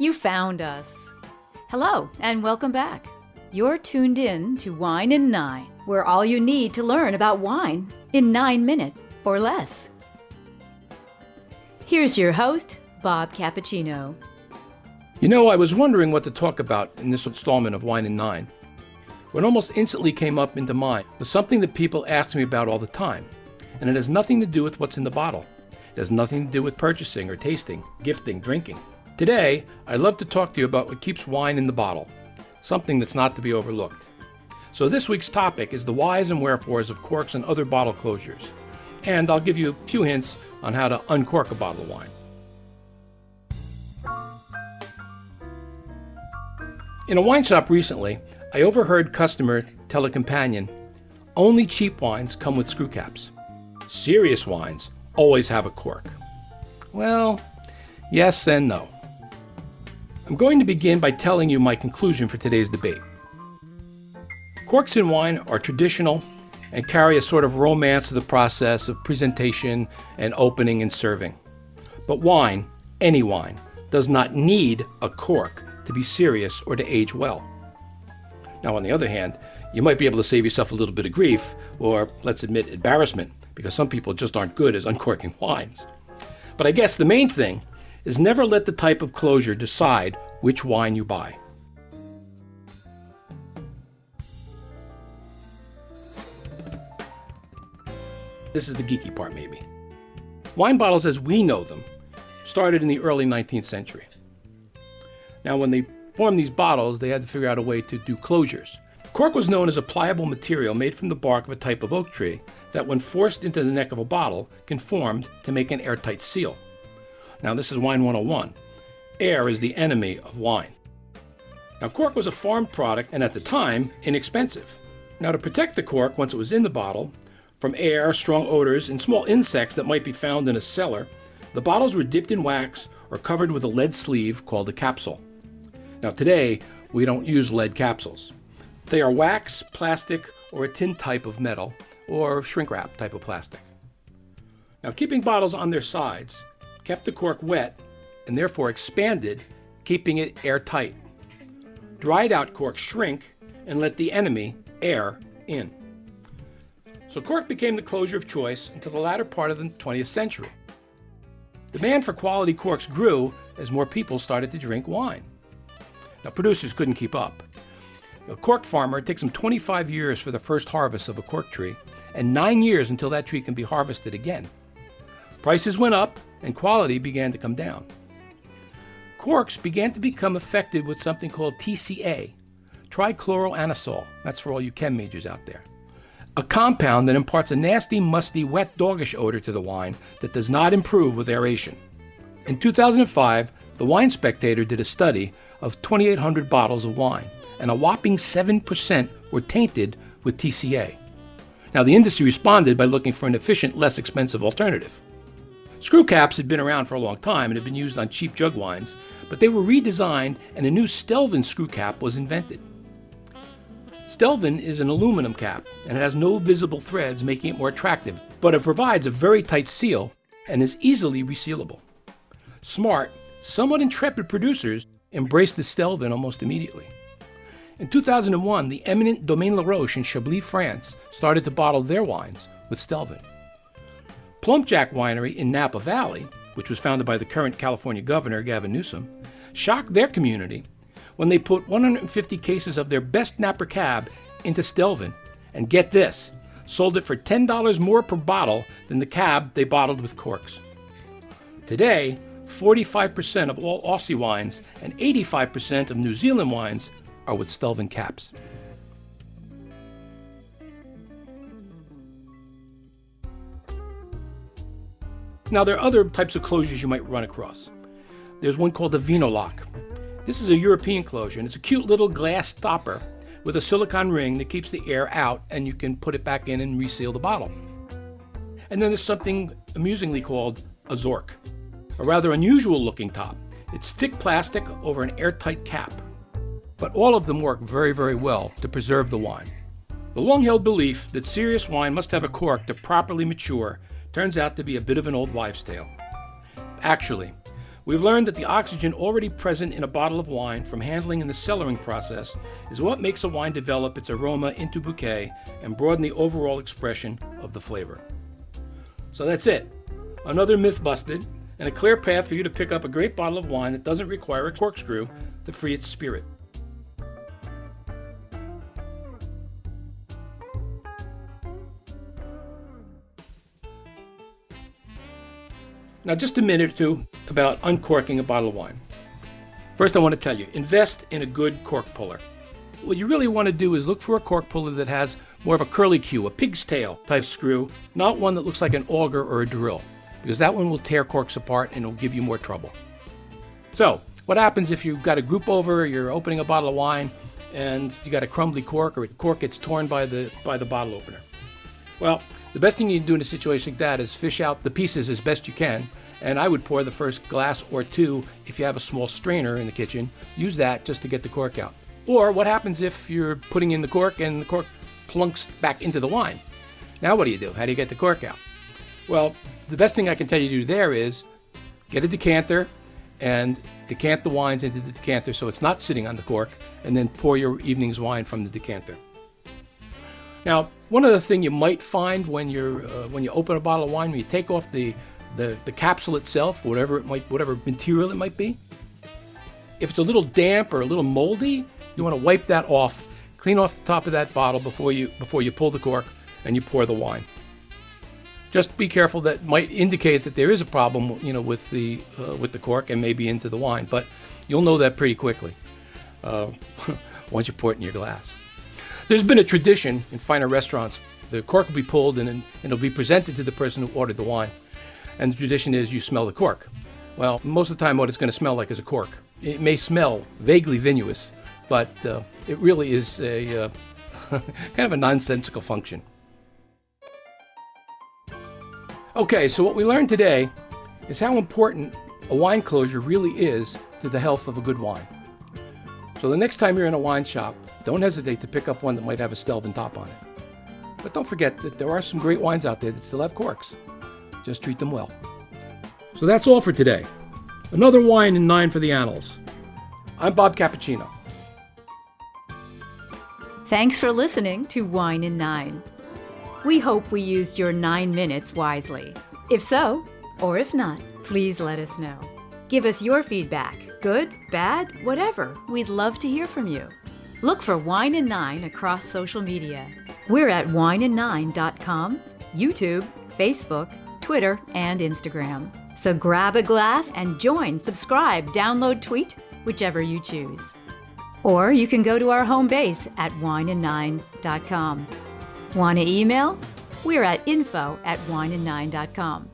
You found us. Hello, and welcome back. You're tuned in to Wine in 9, where all you need to learn about wine in 9 minutes or less. Here's your host, Bob Cappuccino. You know, I was wondering what to talk about in this installment of Wine in 9. What almost instantly came up into mind was something that people ask me about all the time, and it has nothing to do with what's in the bottle. It has nothing to do with purchasing or tasting, gifting, drinking. Today, I'd love to talk to you about what keeps wine in the bottle, something that's not to be overlooked. So this week's topic is the whys and wherefores of corks and other bottle closures, and I'll give you a few hints on how to uncork a bottle of wine. In a wine shop recently, I overheard customer tell a companion, "Only cheap wines come with screw caps. Serious wines always have a cork." Well, yes and no. I'm going to begin by telling you my conclusion for today's debate. Corks in wine are traditional and carry a sort of romance to the process of presentation and opening and serving. But wine, any wine, does not need a cork to be serious or to age well. Now, on the other hand, you might be able to save yourself a little bit of grief, or let's admit embarrassment, because some people just aren't good at uncorking wines. But I guess the main thing is never let the type of closure decide which wine you buy. This is the geeky part, maybe. Wine bottles as we know them started in the early 19th century. Now, when they formed these bottles, they had to figure out a way to do closures. Cork was known as a pliable material made from the bark of a type of oak tree that, when forced into the neck of a bottle, conformed to make an airtight seal. Now, this is Wine 101. Air is the enemy of wine. Now, cork was a farmed product and, at the time, inexpensive. Now, to protect the cork once it was in the bottle from air, strong odors, and small insects that might be found in a cellar, the bottles were dipped in wax or covered with a lead sleeve called a capsule. Now, today, we don't use lead capsules. They are wax, plastic, or a tin type of metal, or shrink wrap type of plastic. Now, keeping bottles on their sides kept the cork wet and therefore expanded, keeping it airtight. Dried out corks shrink and let the enemy, air, in. So cork became the closure of choice until the latter part of the 20th century. Demand for quality corks grew as more people started to drink wine. Now, producers couldn't keep up. A cork farmer, it takes him 25 years for the first harvest of a cork tree, and 9 years until that tree can be harvested again. Prices went up, and quality began to come down. Corks began to become affected with something called TCA, trichloroanisole. That's for all you chem majors out there. A compound that imparts a nasty, musty, wet, doggish odor to the wine that does not improve with aeration. In 2005, the Wine Spectator did a study of 2,800 bottles of wine, and a whopping 7% were tainted with TCA. Now, the industry responded by looking for an efficient, less expensive alternative. Screw caps had been around for a long time and had been used on cheap jug wines, but they were redesigned and a new Stelvin screw cap was invented. Stelvin is an aluminum cap and it has no visible threads, making it more attractive, but it provides a very tight seal and is easily resealable. Smart, somewhat intrepid producers embraced the Stelvin almost immediately. In 2001, the eminent Domaine La Roche in Chablis, France, started to bottle their wines with Stelvin. Plumpjack Winery in Napa Valley, which was founded by the current California governor, Gavin Newsom, shocked their community when they put 150 cases of their best Napa Cab into Stelvin, and get this, sold it for $10 more per bottle than the Cab they bottled with corks. Today, 45% of all Aussie wines and 85% of New Zealand wines are with Stelvin caps. Now, there are other types of closures you might run across. There's one called the Vinolock. This is a European closure, and it's a cute little glass stopper with a silicone ring that keeps the air out, and you can put it back in and reseal the bottle. And then there's something amusingly called a Zork, a rather unusual looking top. It's thick plastic over an airtight cap. But all of them work very, very well to preserve the wine. The long-held belief that serious wine must have a cork to properly mature turns out to be a bit of an old wives' tale. Actually, We've learned that the oxygen already present in a bottle of wine from handling in the cellaring process is what makes a wine develop its aroma into bouquet and broaden the overall expression of the flavor. So that's it. Another myth busted, and a clear path for you to pick up a great bottle of wine that doesn't require a corkscrew to free its spirit. Now, just a minute or two about uncorking a bottle of wine. First, I want to tell you, invest in a good cork puller. What you really want to do is look for a cork puller that has more of a curly Q, a pig's tail type screw, not one that looks like an auger or a drill, because that one will tear corks apart and it'll give you more trouble. So, what happens if you've got a group over, you're opening a bottle of wine, and you got a crumbly cork, or a cork gets torn by the bottle opener? Well, the best thing you can do in a situation like that is fish out the pieces as best you can, and I would pour the first glass or two. If you have a small strainer in the kitchen, use that just to get the cork out. Or what happens if you're putting in the cork and the cork plunks back into the wine? Now what do? How do you get the cork out? Well, the best thing I can tell you to do there is get a decanter and decant the wines into the decanter so it's not sitting on the cork, and then pour your evening's wine from the decanter. Now, one other thing you might find when you open a bottle of wine, when you take off the capsule itself, whatever material it might be, if it's a little damp or a little moldy, you want to wipe that off, clean off the top of that bottle before you pull the cork and you pour the wine. Just be careful. That might indicate that there is a problem, with the cork and maybe into the wine, but you'll know that pretty quickly once you pour it in your glass. There's been a tradition in finer restaurants. The cork will be pulled and it'll be presented to the person who ordered the wine. And the tradition is you smell the cork. Well, most of the time what it's going to smell like is a cork. It may smell vaguely vinous, but it really is a kind of a nonsensical function. Okay, so what we learned today is how important a wine closure really is to the health of a good wine. So the next time you're in a wine shop, don't hesitate to pick up one that might have a Stelvin top on it. But don't forget that there are some great wines out there that still have corks. Just treat them well. So that's all for today. Another wine in 9 for the annals. I'm Bob Cappuccino. Thanks for listening to Wine in 9. We hope we used your 9 minutes wisely. If so, or if not, please let us know. Give us your feedback, good, bad, whatever. We'd love to hear from you. Look for Wine in 9 across social media. We're at winein9.com, YouTube, Facebook, Twitter, and Instagram. So grab a glass and join, subscribe, download, tweet, whichever you choose. Or you can go to our home base at winein9.com. Want to email? We're at info@winein9.com.